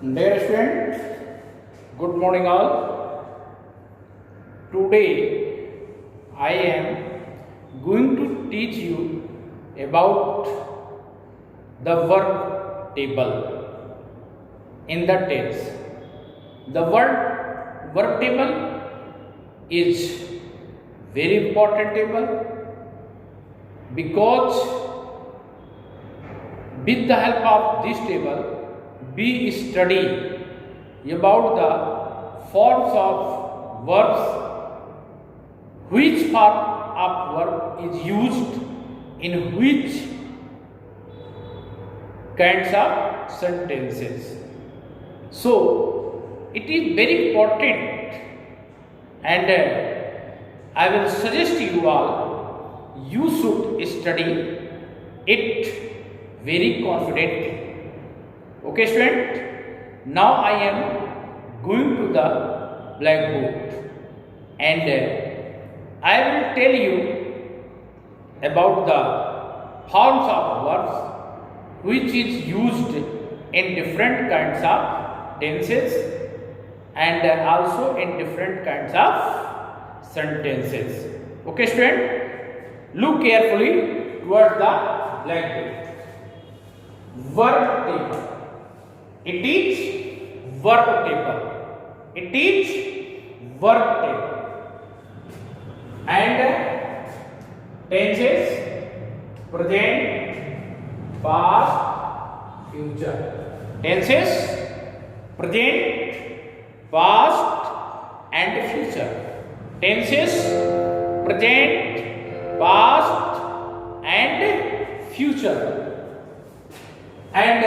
Dear student, good morning all. Today I am going to teach you about the verb table in the tense. The word verb table is very important table because with the help of this table we study about the forms of verbs, which form of verb is used in which kinds of sentences. So it is very important, and I will suggest you all you should study it very confidently. Okay student, now I am going to the blackboard and I will tell you about the forms of verbs which is used in different kinds of tenses and also in different kinds of sentences. Okay student, look carefully towards the blackboard. Verb table. It is verb table. It is verb table. And tenses present, past, future. Tenses present, past, and future. Tenses present, past, and future. And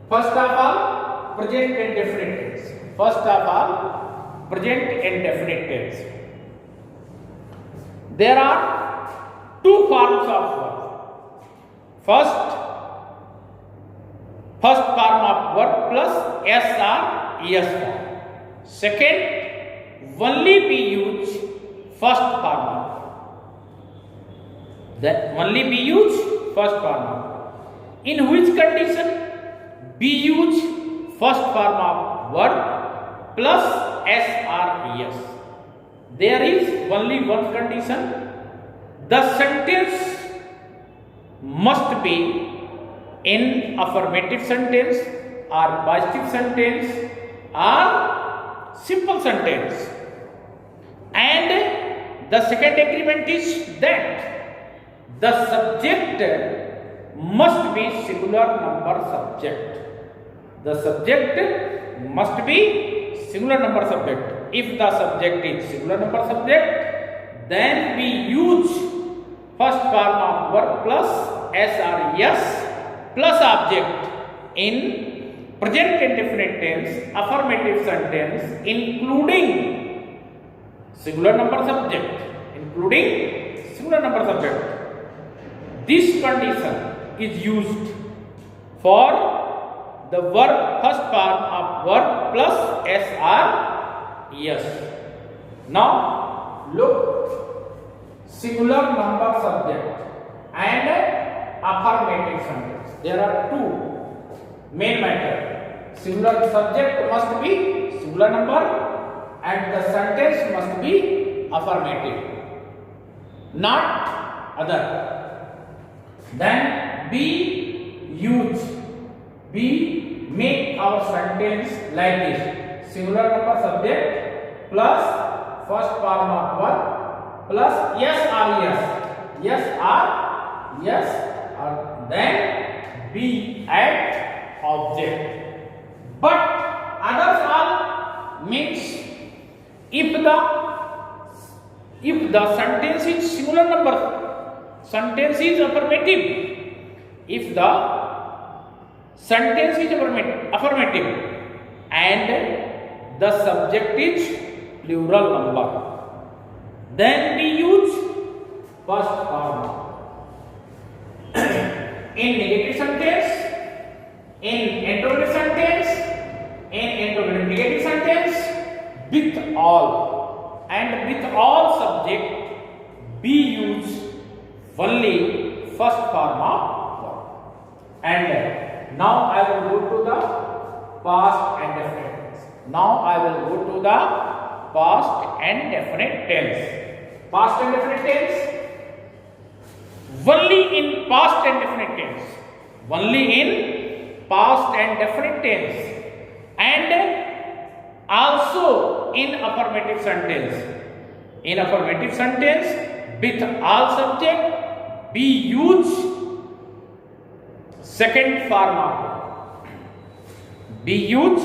first of all, present and definite tense. First of all, present and definite tense. There are two forms of verb. First form of verb plus s or es form. Second, only we use first form. That only we use first form. In which condition? We use first form of verb plus s or es. There is only one condition. The sentence must be in affirmative sentence or positive sentence or simple sentence. And the second agreement is that the subject must be singular number subject. The subject must be singular number subject. If the subject is singular number subject, then we use first form of verb plus s or es plus object in present indefinite tense, affirmative sentence, including singular number subject. Including singular number subject. This condition is used for the verb first form of verb plus s or es. Now look, singular number subject and affirmative sentence. There are two main matter. Singular subject must be singular number and the sentence must be affirmative, not other. Then we make our sentence like this: singular number subject plus first form of verb plus yes or then we add object. But others all means if the sentence is singular number, sentence is affirmative. If the sentence is affirmative and the subject is plural number, then we use first form. In negative sentence, in interrogative sentence, in interrogative negative sentence, with all and with all subject, we use only first form of verb. And Now I will go to the past and definite tense. Now I will go to the past and definite tense. Past and definite tense. Only in past and definite tense. Only in past and definite tense. And also in affirmative sentence. In affirmative sentence, with all subject, be use second form of verb. Be use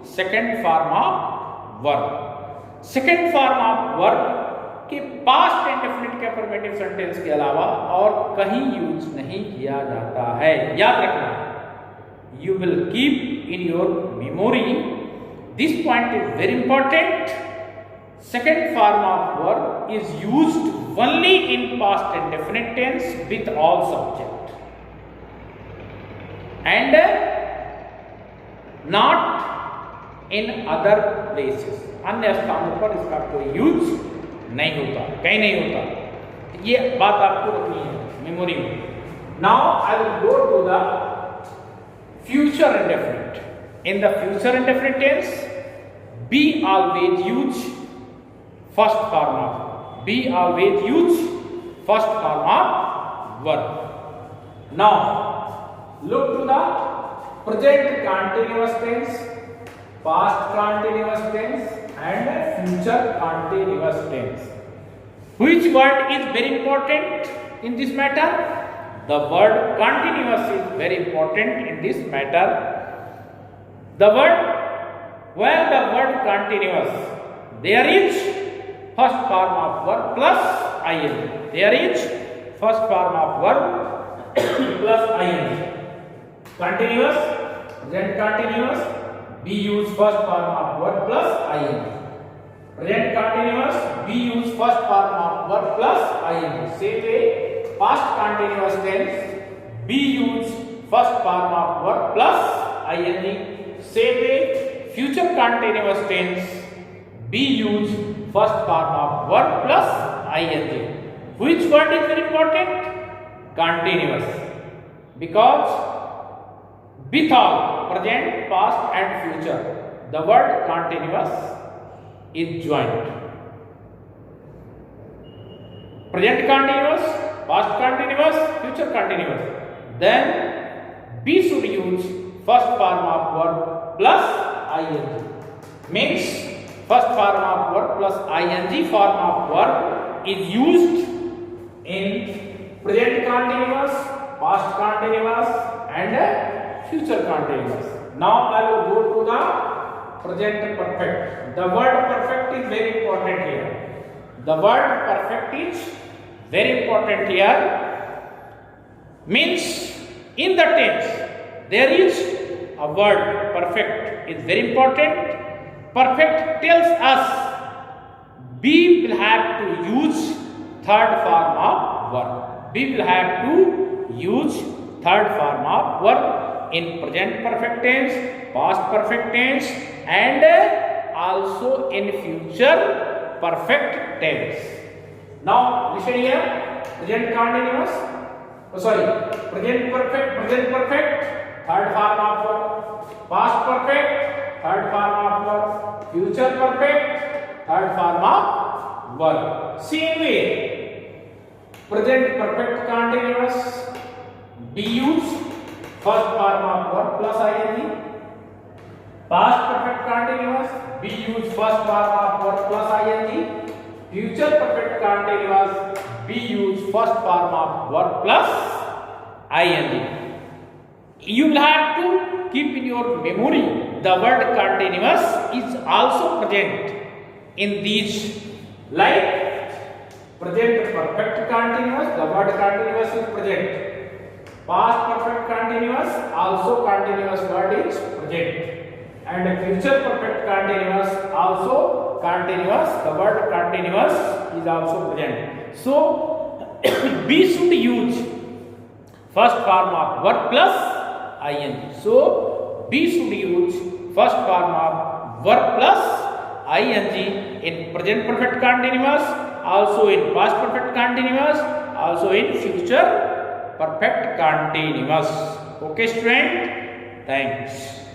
second form of verb. second form of verb के past indefinite के affirmative sentence के अलावा और कहीं use नहीं किया जाता है. याद रखना, you will keep in your memory. This point is very important. second form of verb is used only in past indefinite tense with all subject and not in other places. अन्य स्थानों पर इसका कोई यूज नहीं होता, कहीं नहीं होता. ये बात आपको रखनी है मेमोरी में. Now I will go to the future indefinite. In the future indefinite tense, be always use first form of. Be always use first form of verb. Now look to the present continuous tense, past continuous tense and future continuous tense. Which word is very important in this matter? The word continuous is very important in this matter. The word, where the word continuous, there is first form of verb plus ing. There is first form of verb plus ing. Continuous, present continuous, be use first form of verb plus ing. Present continuous, be use first form of verb plus ing. Same way, past continuous tense, be use first form of verb plus ing. Same way, future continuous tense, be use first form of verb plus ing. Which word is very important? Continuous. Because with all present, past and future, the word continuous is joined. Present continuous, past continuous, future continuous. Then be should use first form of verb plus ing. Means first form of verb plus ing form of verb is used in present continuous, past continuous and future continuous. Now I will go to the present perfect. The word perfect is very important here. The word perfect is very important here. Means in the tense there is a word perfect is very important. Perfect tells us we will have to use third form of verb. We will have to use third form of verb in present perfect tense, past perfect tense and also in future perfect tense. Now listen here. Present continuous, present perfect, third form of verb. Past perfect, third form of verb. Future perfect, third form of verb. Same way, present perfect continuous, be use first form of verb plus ing. Past perfect continuous, be use first form of verb plus ing. Future perfect continuous, be use first form of verb plus ing. You will have to keep in your memory the word continuous is also present in these, like present perfect continuous, the word continuous is present. Past perfect continuous, also continuous word is present. And future perfect continuous, also continuous, the word continuous is also present. So we should use first form of verb plus ing. So we should use first form of verb plus ing in present perfect continuous, also in past perfect continuous, also in future perfect continuous. Okay student. Thanks.